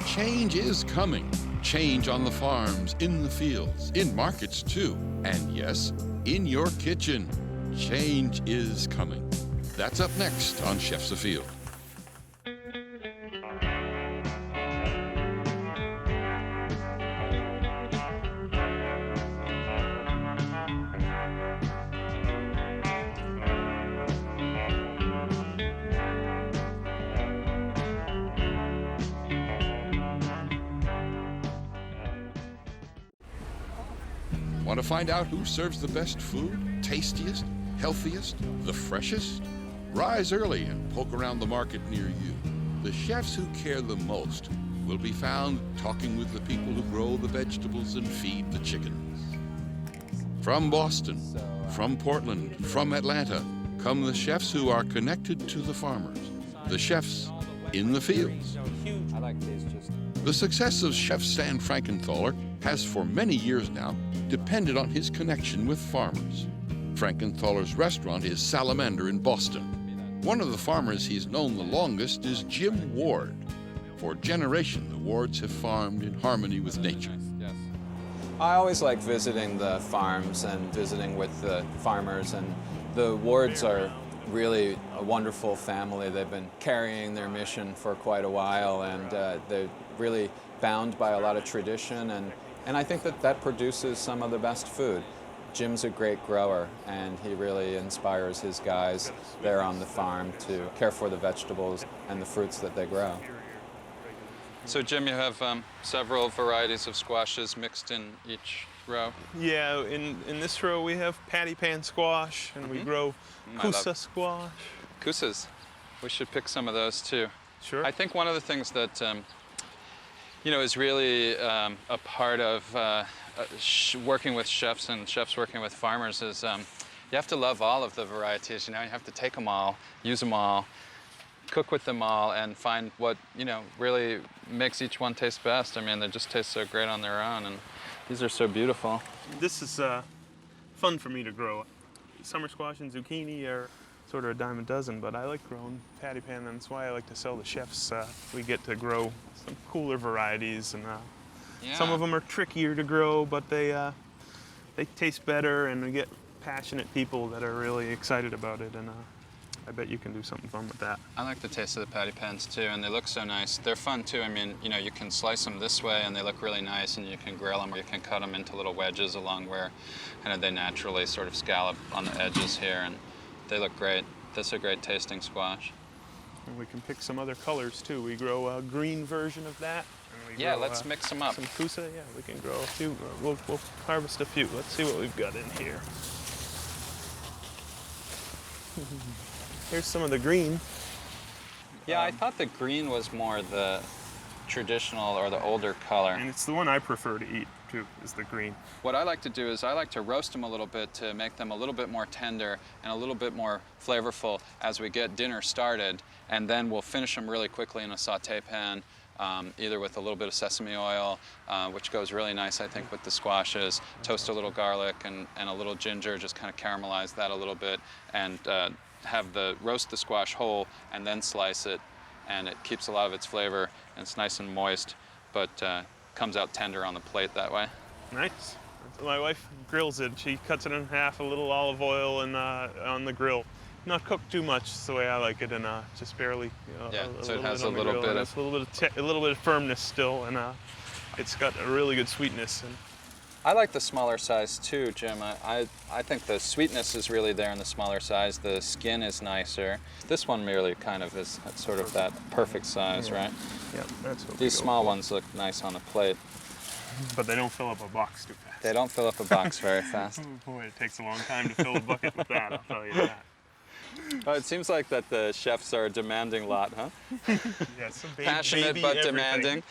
Change is coming. Change on the farms, in the fields, in markets too. And yes, in your kitchen. Change is coming. That's up next on Chef's Afield. Want to find out who serves the best food, tastiest, healthiest, the freshest? Rise early and poke around the market near you. The chefs who care the most will be found talking with the people who grow the vegetables and feed the chickens. From Boston, from Portland, from Atlanta, come the chefs who are connected to the farmers, the chefs in the fields. I like these just. The success of Chef Stan Frankenthaler has for many years now depended on his connection with farmers. Frankenthaler's restaurant is Salamander in Boston. One of the farmers he's known the longest is Jim Ward. For generations, the Wards have farmed in harmony with nature. I always like visiting the farms and visiting with the farmers, and the Wards are really a wonderful family. They've been carrying their mission for quite a while, and they're really bound by a lot of tradition, and I think that produces some of the best food. Jim's a great grower, and he really inspires his guys there on the farm to care for the vegetables and the fruits that they grow. So Jim, you have several varieties of squashes mixed in each row? Yeah, in this row we have patty pan squash, and we grow kusa squash. Kusas. We should pick some of those too. Sure. I think one of the things that is really a part of working with chefs and chefs working with farmers is you have to love all of the varieties. You have to take them all, use them all, cook with them all, and find what really makes each one taste best. I mean, they just taste so great on their own, and these are so beautiful. This is fun for me to grow. Summer squash and zucchini are sort of a dime a dozen, but I like growing patty pan, and that's why I like to sell the chefs. We get to grow some cooler varieties, and some of them are trickier to grow, but they taste better, and we get passionate people that are really excited about it, and I bet you can do something fun with that. I like the taste of the patty pans too, and they look so nice. They're fun too. I mean, you can slice them this way and they look really nice, and you can grill them, or you can cut them into little wedges along where they naturally sort of scallop on the edges here, and they look great. This is a great tasting squash. And we can pick some other colors too. We grow a green version of that. And we grow, let's mix them up. Some kusa, yeah, we can grow a few. We'll harvest a few. Let's see what we've got in here. Here's some of the green. Yeah, I thought the green was more the traditional or the older color. And it's the one I prefer to eat too, is the green. What I like to do is I like to roast them a little bit to make them a little bit more tender and a little bit more flavorful as we get dinner started, and then we'll finish them really quickly in a saute pan, either with a little bit of sesame oil, which goes really nice, I think, with the squashes. Toast a little garlic and a little ginger, just kind of caramelize that a little bit, and roast the squash whole and then slice it, and it keeps a lot of its flavor, and it's nice and moist, but comes out tender on the plate that way. Nice. My wife grills it. She cuts it in half, a little olive oil and on the grill. Not cooked too much, is the way I like it, and just barely. So it has a little bit of a little bit of firmness still, and it's got a really good sweetness. And I like the smaller size too, Jim. I think the sweetness is really there in the smaller size. The skin is nicer. This one merely kind of is sort of that perfect size, right? Yeah, that's what These small ones look nice on the plate. But they don't fill up a box too fast. They don't fill up a box very fast. Boy, it takes a long time to fill a bucket with that, I'll tell you that. Well, it seems like that the chefs are a demanding lot, huh? Yes, passionate but demanding.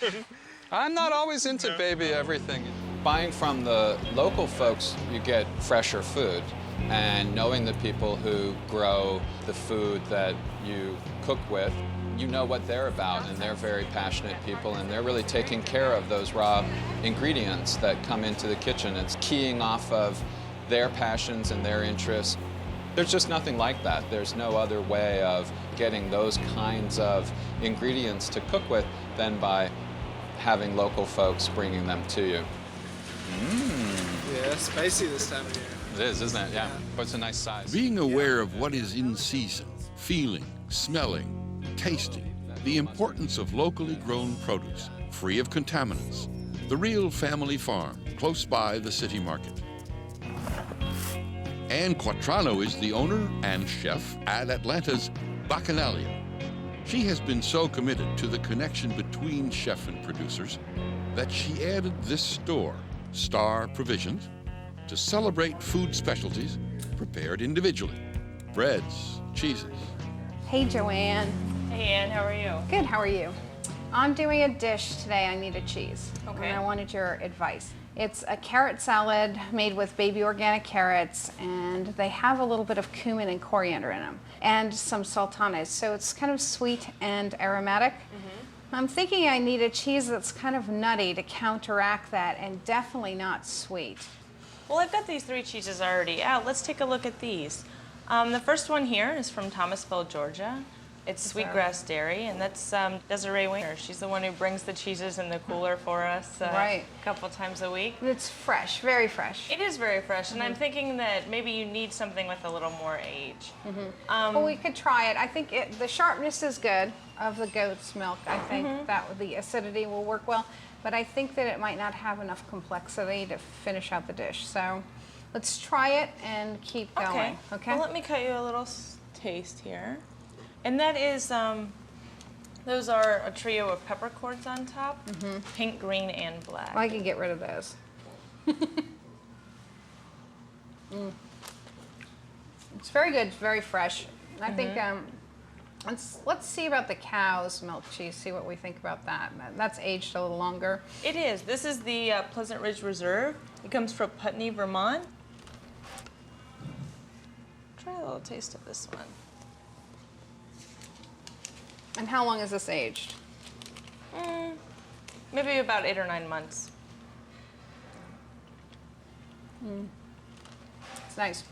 I'm not always into baby everything. Buying from the local folks, you get fresher food. And knowing the people who grow the food that you cook with, you know what they're about, and they're very passionate people, and they're really taking care of those raw ingredients that come into the kitchen. It's keying off of their passions and their interests. There's just nothing like that. There's no other way of getting those kinds of ingredients to cook with than by having local folks bringing them to you. Yeah, spicy this time of year. It is, isn't it? Yeah, but it's a nice size. Being aware of what is in season, feeling, smelling, tasting, the importance of locally grown produce, free of contaminants. The real family farm, close by the city market. Ann Quattrano is the owner and chef at Atlanta's Bacchanalia. She has been so committed to the connection between chef and producers that she added this store, Star Provisions, to celebrate food specialties prepared individually. Breads, cheeses. Hey, Joanne. Hey, Ann, how are you? Good, how are you? I'm doing a dish today. I need a cheese. Okay. And I wanted your advice. It's a carrot salad made with baby organic carrots, and they have a little bit of cumin and coriander in them, and some sultanas. So it's kind of sweet and aromatic. I'm thinking I need a cheese that's kind of nutty to counteract that, and definitely not sweet. Well, I've got these 3 cheeses already out. Let's take a look at these. The first one here is from Thomasville, Georgia. It's Sweetgrass Dairy, and that's Desiree Winger. She's the one who brings the cheeses in the cooler for us Right. a couple times a week. It's fresh, very fresh. It is very fresh, and I'm thinking that maybe you need something with a little more age. Well, we could try it. I think the sharpness is good of the goat's milk. I think that the acidity will work well, but I think that it might not have enough complexity to finish out the dish. So let's try it and keep going. Okay. Well, let me cut you a little taste here. And that is, those are a trio of peppercorns on top, pink, green, and black. I can get rid of those. It's very good. It's very fresh. I think let's see about the cow's milk cheese. See what we think about that. That's aged a little longer. It is. This is the Pleasant Ridge Reserve. It comes from Putney, Vermont. Try a little taste of this one. And how long is this aged? Maybe about 8 or 9 months. It's nice.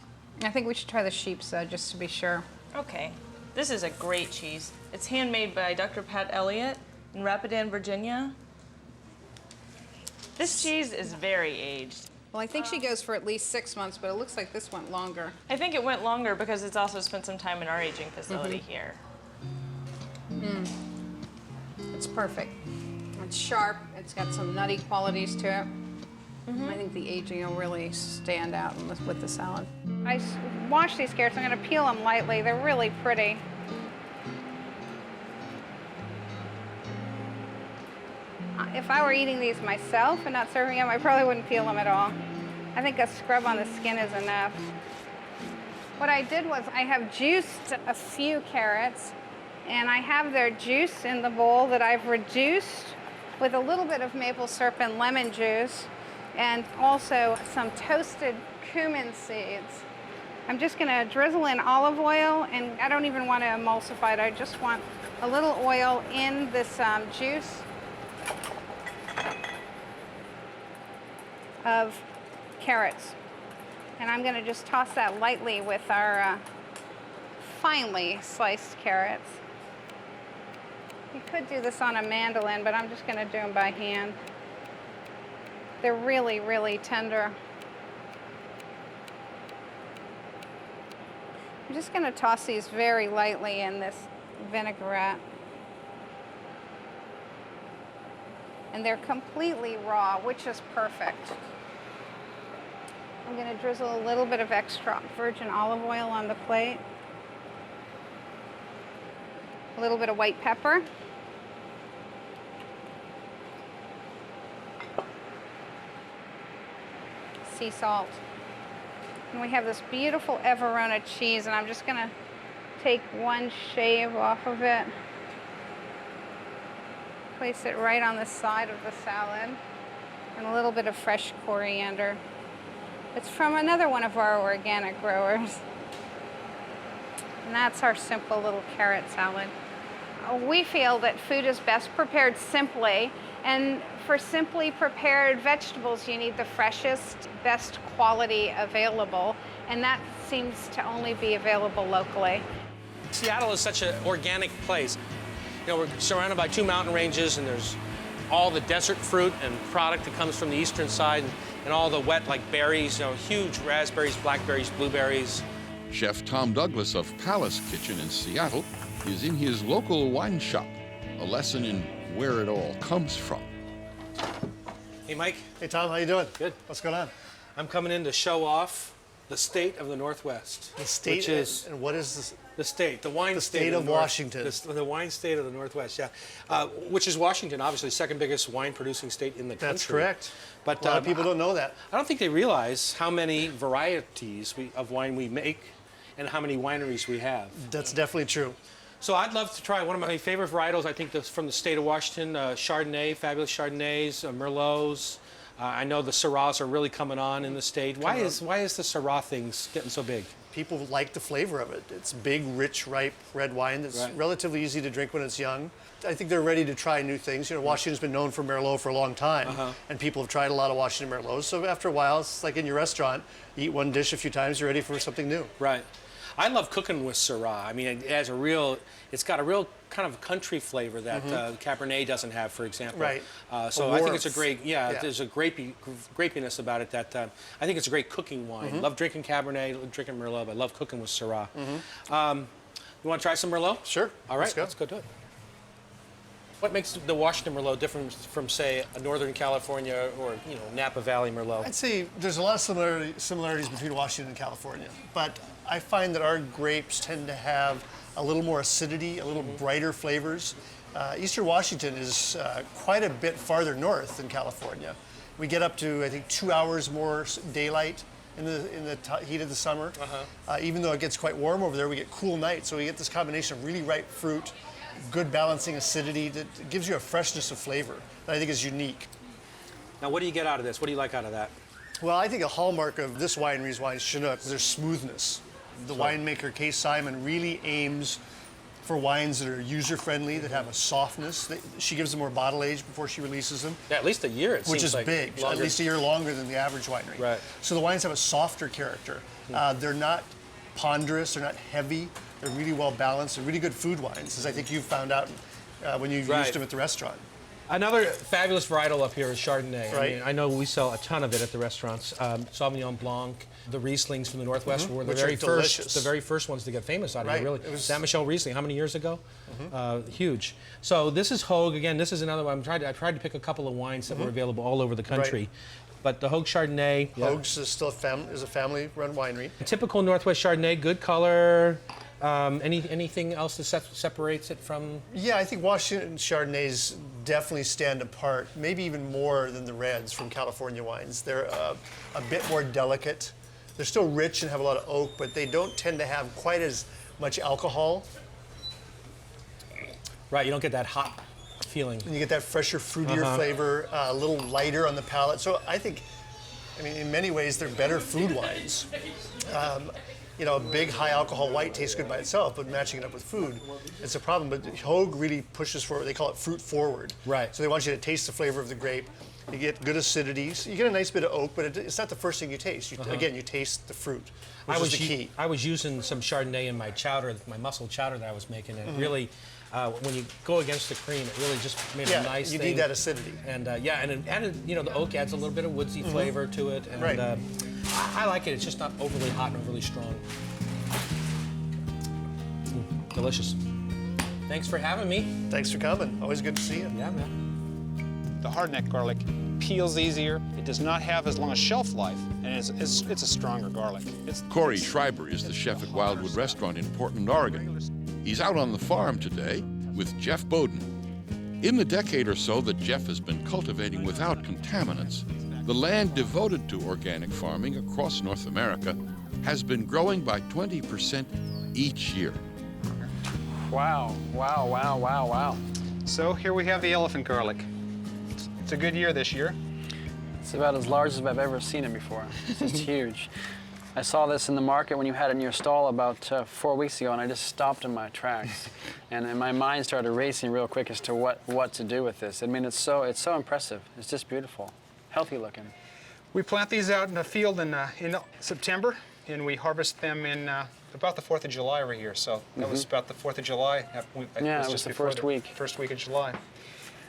I think we should try the sheep's just to be sure. Okay. This is a great cheese. It's handmade by Dr. Pat Elliott in Rapidan, Virginia. This cheese is very aged. Well, I think she goes for at least 6 months, but it looks like this went longer. I think it went longer because it's also spent some time in our aging facility here. It's perfect. It's sharp. It's got some nutty qualities to it. I think the aging will really stand out with the salad. I washed these carrots. I'm going to peel them lightly. They're really pretty. If I were eating these myself and not serving them, I probably wouldn't peel them at all. I think a scrub on the skin is enough. What I did was I have juiced a few carrots, and I have their juice in the bowl that I've reduced with a little bit of maple syrup and lemon juice, and also some toasted cumin seeds. I'm just gonna drizzle in olive oil, and I don't even want to emulsify it. I just want a little oil in this juice of carrots. And I'm gonna just toss that lightly with our finely sliced carrots. You could do this on a mandolin, but I'm just gonna do them by hand. They're really, really tender. I'm just gonna toss these very lightly in this vinaigrette. And they're completely raw, which is perfect. I'm gonna drizzle a little bit of extra virgin olive oil on the plate. A little bit of white pepper. Sea salt. And we have this beautiful Everona cheese, and I'm just gonna take one shave off of it. Place it right on the side of the salad. And a little bit of fresh coriander. It's from another one of our organic growers. And that's our simple little carrot salad. We feel that food is best prepared simply, and for simply prepared vegetables, you need the freshest, best quality available, and that seems to only be available locally. Seattle is such an organic place. You know, we're surrounded by 2 mountain ranges, and there's all the desert fruit and product that comes from the eastern side, and all the wet, like berries, you know, huge raspberries, blackberries, blueberries. Chef Tom Douglas of Palace Kitchen in Seattle is in his local wine shop, a lesson in where it all comes from. Hey, Mike. Hey, Tom, how you doing? Good. What's going on? I'm coming in to show off the state of the Northwest. The state, which is and what is this? the state, the wine The state state of the North- Washington. The wine state of the Northwest, yeah. Which is Washington, obviously, second biggest wine producing state in the country. That's correct. But A lot of people don't know that. I don't think they realize how many varieties of wine we make and how many wineries we have. That's definitely true. So I'd love to try one of my favorite varietals, I think, from the state of Washington, Chardonnay, fabulous Chardonnays, Merlots. I know the Syrahs are really coming on in the state. Why is the Syrah thing getting so big? People like the flavor of it. It's big, rich, ripe red wine that's relatively easy to drink when it's young. I think they're ready to try new things. You know, Washington's been known for Merlot for a long time, and people have tried a lot of Washington Merlots. So after a while, it's like in your restaurant, you eat one dish a few times, you're ready for something new. Right. I love cooking with Syrah. I mean, it's got a real kind of country flavor that Cabernet doesn't have, for example. Right. So I think it's a great, there's a grapiness about it that I think it's a great cooking wine. Love drinking Cabernet, love drinking Merlot, but I love cooking with Syrah. You want to try some Merlot? Sure. All right, Let's go do it. What makes the Washington Merlot different from, say, a Northern California or, you know, Napa Valley Merlot? I'd say there's a lot of similarities between Washington and California, but I find that our grapes tend to have a little more acidity, a little brighter flavors. Eastern Washington is quite a bit farther north than California. We get up to, I think, 2 hours more daylight in the heat of the summer. Even though it gets quite warm over there, we get cool nights, so we get this combination of really ripe fruit, good balancing acidity that gives you a freshness of flavor that I think is unique. Now, what do you get out of this? What do you like out of that? Well, I think a hallmark of this winery's wine, Chinook, is their smoothness. The winemaker, Kay Simon, really aims for wines that are user-friendly, that have a softness. She gives them more bottle age before she releases them. Yeah, at least a year, it Which seems is like. big, Longer. at least a year longer than the average winery. Right. So the wines have a softer character. They're not ponderous, they're not heavy, they're really well balanced, they're really good food wines, as I think you've found out when you've used them at the restaurant. Another fabulous varietal up here is Chardonnay. Right. I mean, I know we sell a ton of it at the restaurants. Sauvignon Blanc, the Rieslings from the Northwest were the Which very are delicious. first ones to get famous out of here, really. It was Saint-Michel Riesling, how many years ago? Huge. So this is Hogue. Again, this is another one. I tried to pick a couple of wines that were available all over the country. But the Hogue Chardonnay. Hogue's is still a family-run winery. A typical Northwest Chardonnay, good color. Anything else that separates it from? Yeah, I think Washington Chardonnays definitely stand apart, maybe even more than the reds from California wines. They're a bit more delicate. They're still rich and have a lot of oak, but they don't tend to have quite as much alcohol. Right, you don't get that hot feeling. And you get that fresher, fruitier flavor, a little lighter on the palate. So I think, in many ways, they're better food wines. You know, a big, high alcohol white tastes good by itself, but matching it up with food, it's a problem. But Hogue really pushes for, they call it fruit forward. Right. So they want you to taste the flavor of the grape. You get good acidity. So you get a nice bit of oak, but it's not the first thing you taste. Again, you taste the fruit, which is the key. I was using some Chardonnay in my chowder, my mussel chowder that I was making, and it really, when you go against the cream, it really just made a nice thing. You need that acidity. And and it added, you know, the oak adds a little bit of woodsy flavor to it. And, I like it. It's just not overly hot and overly strong. Delicious. Thanks for having me. Thanks for coming. Always good to see you. Yeah, man. The hardneck garlic peels easier. It does not have as long a shelf life, and it's a stronger garlic. Corey Schreiber is the chef at Wildwood Restaurant in Portland, Oregon. He's out on the farm today with Jeff Bowden. In the decade or so that Jeff has been cultivating without contaminants, the land devoted to organic farming across North America has been growing by 20% each year. Wow, wow, wow, wow, wow. So here we have the elephant garlic. It's a good year this year. It's about as large as I've ever seen it before. It's just huge. I saw this in the market when you had it in your stall about 4 weeks ago, and I just stopped in my tracks. And my mind started racing real quick as to what to do with this. I mean, it's so impressive. It's just beautiful, healthy looking. We plant these out in the field in September, and we harvest them in about the 4th of July over here. So that was about the 4th of July. Yeah, it was the first week. First week of July.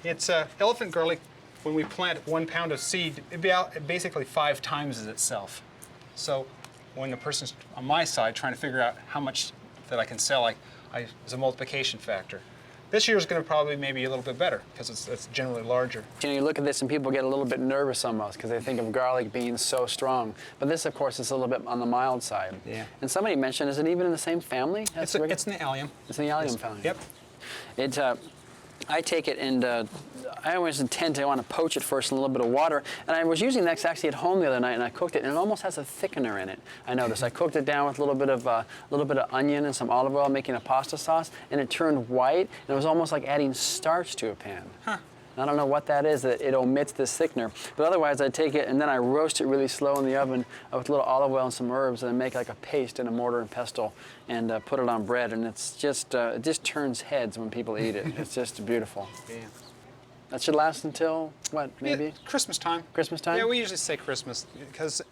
It's elephant garlic. When we plant 1 pound of seed, it'd be out basically 5 times as itself. So when a person's on my side trying to figure out how much that I can sell, there's a multiplication factor. This year's going to probably maybe a little bit better because it's generally larger. You know, you look at this and people get a little bit nervous almost because they think of garlic being so strong. But this, of course, is a little bit on the mild side. Yeah. And somebody mentioned, is it even in the same family? It's in the allium. It's in the allium family. Yep. It, I take it and I always intend to want to poach it first in a little bit of water. And I was using that actually at home the other night, and I cooked it, and it almost has a thickener in it. I noticed. I cooked it down with a little bit of onion and some olive oil, making a pasta sauce, and it turned white. And it was almost like adding starch to a pan. Huh. I don't know what that is, that it omits this thickener. But otherwise, I take it and then I roast it really slow in the oven with a little olive oil and some herbs, and then make like a paste in a mortar and pestle, and put it on bread. And it's just, it just turns heads when people eat it. It's just beautiful. Yeah. That should last until, what, maybe? Yeah, Christmas time. Christmas time? Yeah, we usually say Christmas because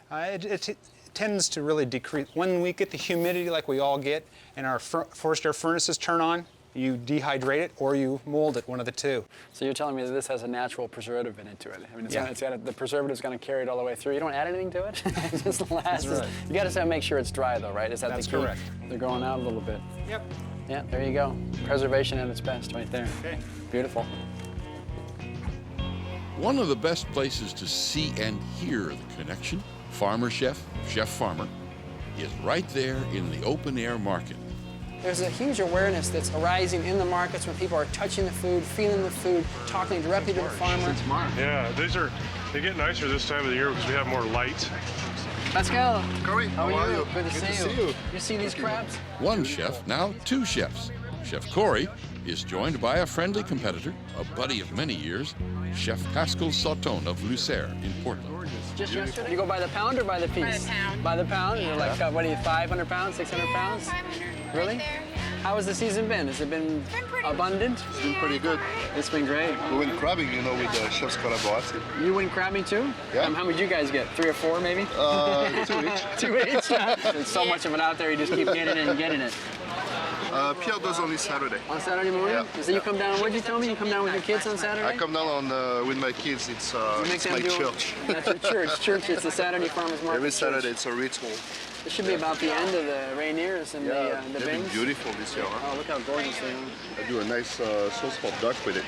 it tends to really decrease. When we get the humidity like we all get and our forced air furnaces turn on, you dehydrate it or you mold it, one of the two. So you're telling me that this has a natural preservative in it to it. I mean, Yeah. the preservative's going to carry it all the way through. You don't add anything to it? It just lasts. That's right. You got to make sure it's dry though, right? Is that That's the key? correct. They're going out a little bit. Yep. Yeah, there you go. Preservation at its best right there. Okay. Beautiful. One of the best places to see and hear the connection, Farmer Chef, Chef Farmer, is right there in the open air market. There's a huge awareness that's arising in the markets when people are touching the food, feeling the food, talking directly to the farmer. Yeah, they get nicer this time of the year because we have more light. Let's go. Corey, How are you? Good to Good see to you. see you. You see these crabs? One chef, now 2 chefs. Chef Corey is joined by a friendly competitor, a buddy of many years, Chef Pascal Sauton of Lucerne in Portland. Just yesterday? You go by the pound or by the piece? By the pound. By the pound? You're like, what are you, 500 pounds, 600 pounds? 500. Really? Right there, yeah. How has the season been? Has it been pretty abundant? It's been pretty good. It's been great. We went crabbing, you know, with the Chef's Collaborative. You went crabbing too? Yeah. How many did you guys get? 3 or 4 maybe? 2 each. 2 each? There's so much of it out there, you just keep getting it and getting it. Pierre does only Saturday. On Saturday morning? Yeah. So you come down, what did you tell me? You come down with your kids on Saturday? I come down with my kids. It's my church. That's your church. Church, it's the Saturday Farmers Market. Every Saturday church. it's a ritual. It should be about the end of the Rainiers and the they've been bins. beautiful this year. Huh? Oh, look how gorgeous they are. I do a nice sauce for duck with it.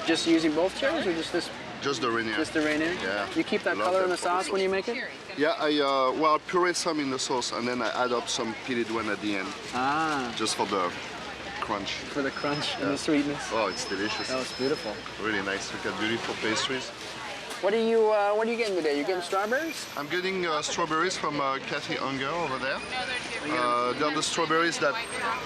Just using both cherries or just this? Just the Rainier. Just the Rainier? Yeah. You keep that Love color in that the for the sauce when you make it? Yeah, I puree some in the sauce and then I add up some peeled one at the end. Ah, Just for the crunch. for the crunch and the sweetness. Oh, it's delicious. Oh, it's beautiful. Really nice. Look at beautiful pastries. What are you getting today? You getting strawberries? I'm getting strawberries from Cafe Hunger over there. They're the strawberries that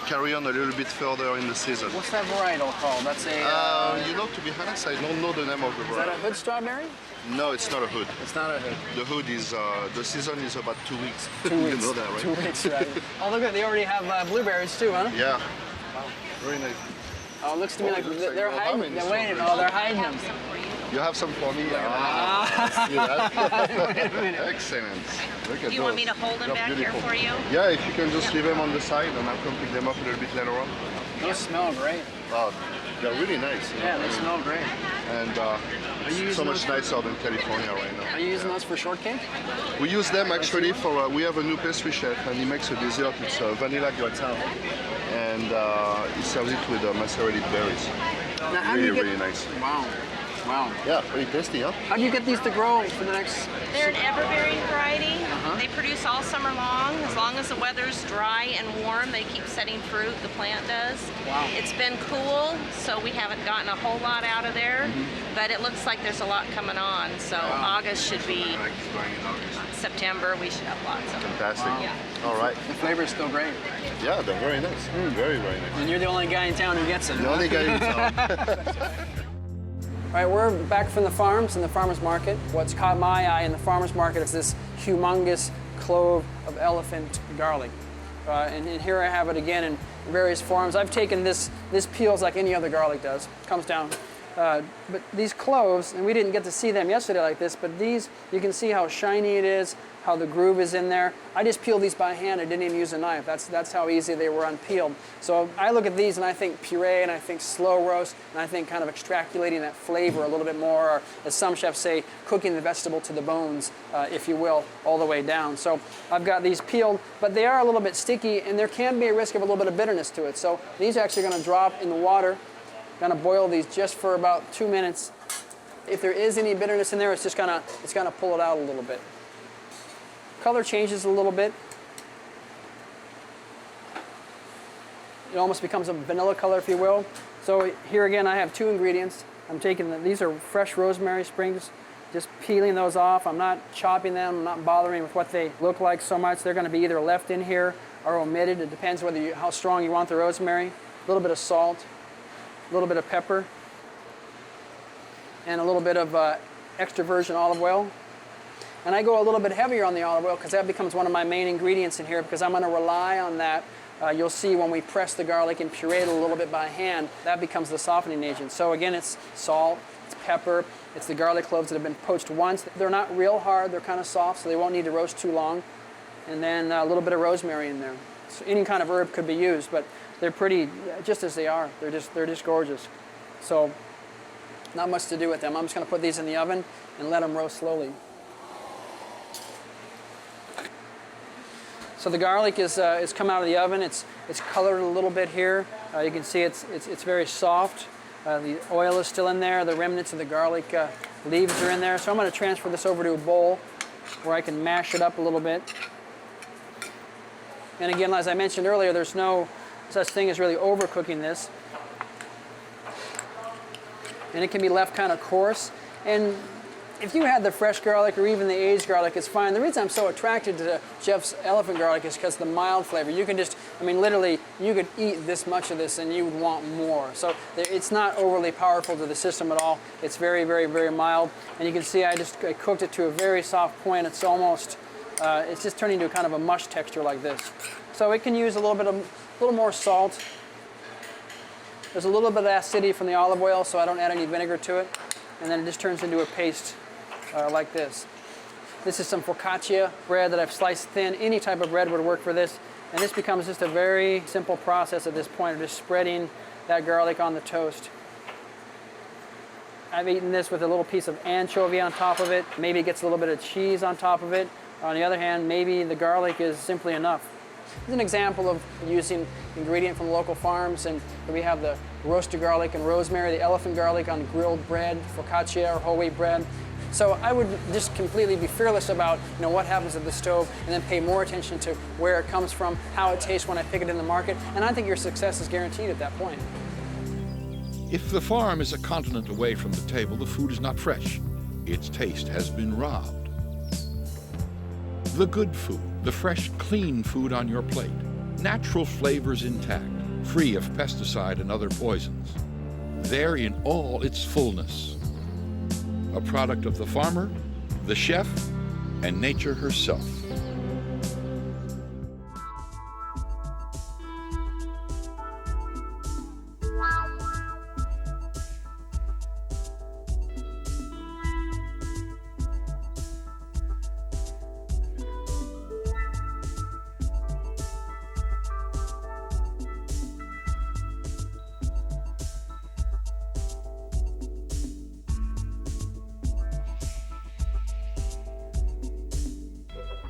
carry on a little bit further in the season. What's that varietal called? That's a. You know, to be honest, I don't know the name of the Is that a variety. hood strawberry? No, it's not a hood. It's not a hood. The hood is, the season is about 2 weeks. 2 weeks. You know that, right? 2 weeks, right? Oh, look at they already have blueberries too, huh? Yeah. Very nice. Oh, it looks to me like looks like they're you have hiding. any They're waiting. strawberries. Oh, they're hiding them. You have some for me? See that? Wait a minute. Excellent. Look at Do you want me to hold them They're back beautiful. here for you? Yeah, if you can just leave them on the side and I'll come pick them up a little bit later on. Those smell great. They're really nice. You know? Yeah, they smell great. And you so using much those nicer than California right now. Are you using those for shortcake? We use them actually for, we have a new pastry chef and he makes a dessert. It's vanilla gratin and he serves it with macerated berries. Now, how do you Really, get? really nice. Wow, wow. Yeah, pretty tasty, huh? How do you get these to grow for the next? They're an everbearing variety. They produce all summer long. As long as the weather's dry and warm, they keep setting fruit. The plant does. Wow. It's been cool, so we haven't gotten a whole lot out of there. But it looks like there's a lot coming on. So August should be Like going in August. September. We should have lots of them. Fantastic. Yeah. All right. The flavor's still great. Yeah, they're very nice. Very, very nice. And you're the only guy in town who gets it. The huh? only guy in town. All right, we're back from the farms in the farmer's market. What's caught my eye in the farmer's market is this humongous clove of elephant garlic. And here I have it again in various forms. I've taken this peels like any other garlic does, comes down. But these cloves, and we didn't get to see them yesterday like this, but these, you can see how shiny it is, how the groove is in there. I just peeled these by hand. I didn't even use a knife. That's how easy they were unpeeled. So I look at these and I think puree, and I think slow roast, and I think kind of extraculating that flavor a little bit more, or as some chefs say, cooking the vegetable to the bones, if you will, all the way down. So I've got these peeled, but they are a little bit sticky, and there can be a risk of a little bit of bitterness to it. So these are actually going to drop in the water. Going to boil these just for about 2 minutes. If there is any bitterness in there, it's gonna pull it out a little bit. Color changes a little bit. It almost becomes a vanilla color, if you will. So here again, I have 2 ingredients. I'm taking these are fresh rosemary sprigs, just peeling those off. I'm not chopping them. I'm not bothering with what they look like so much. They're going to be either left in here or omitted. It depends how strong you want the rosemary. A little bit of salt, a little bit of pepper, and a little bit of extra virgin olive oil. And I go a little bit heavier on the olive oil because that becomes one of my main ingredients in here, because I'm going to rely on that. You'll see when we press the garlic and puree it a little bit by hand, that becomes the softening agent. So again, it's salt, it's pepper, it's the garlic cloves that have been poached once. They're not real hard, they're kind of soft, so they won't need to roast too long. And then a little bit of rosemary in there. So any kind of herb could be used, but they're pretty, just as they are. They're just gorgeous. So not much to do with them. I'm just going to put these in the oven and let them roast slowly. So the garlic is come out of the oven. It's colored a little bit here. You can see it's very soft. The oil is still in there. The remnants of the garlic leaves are in there. So I'm going to transfer this over to a bowl where I can mash it up a little bit. And again, as I mentioned earlier, there's no such thing as really overcooking this. And it can be left kind of coarse. And if you had the fresh garlic or even the aged garlic, it's fine. The reason I'm so attracted to Jeff's elephant garlic is because the mild flavor. You can just, I mean, literally, you could eat this much of this and you would want more. So it's not overly powerful to the system at all. It's very, very, very mild. And you can see I cooked it to a very soft point. It's almost, it's just turning into kind of a mush texture like this. So it can use a little more salt. There's a little bit of acidity from the olive oil, so I don't add any vinegar to it. And then it just turns into a paste like this. This is some focaccia bread that I've sliced thin. Any type of bread would work for this. And this becomes just a very simple process at this point of just spreading that garlic on the toast. I've eaten this with a little piece of anchovy on top of it. Maybe it gets a little bit of cheese on top of it. On the other hand, maybe the garlic is simply enough. This is an example of using ingredient from local farms, and we have the roasted garlic and rosemary, the elephant garlic on grilled bread, focaccia or whole wheat bread. So I would just completely be fearless about what happens at the stove, and then pay more attention to where it comes from, how it tastes when I pick it in the market, and I think your success is guaranteed at that point. If the farm is a continent away from the table, the food is not fresh. Its taste has been robbed. The good food, the fresh, clean food on your plate, natural flavors intact, free of pesticide and other poisons. There in all its fullness. A product of the farmer, the chef, and nature herself.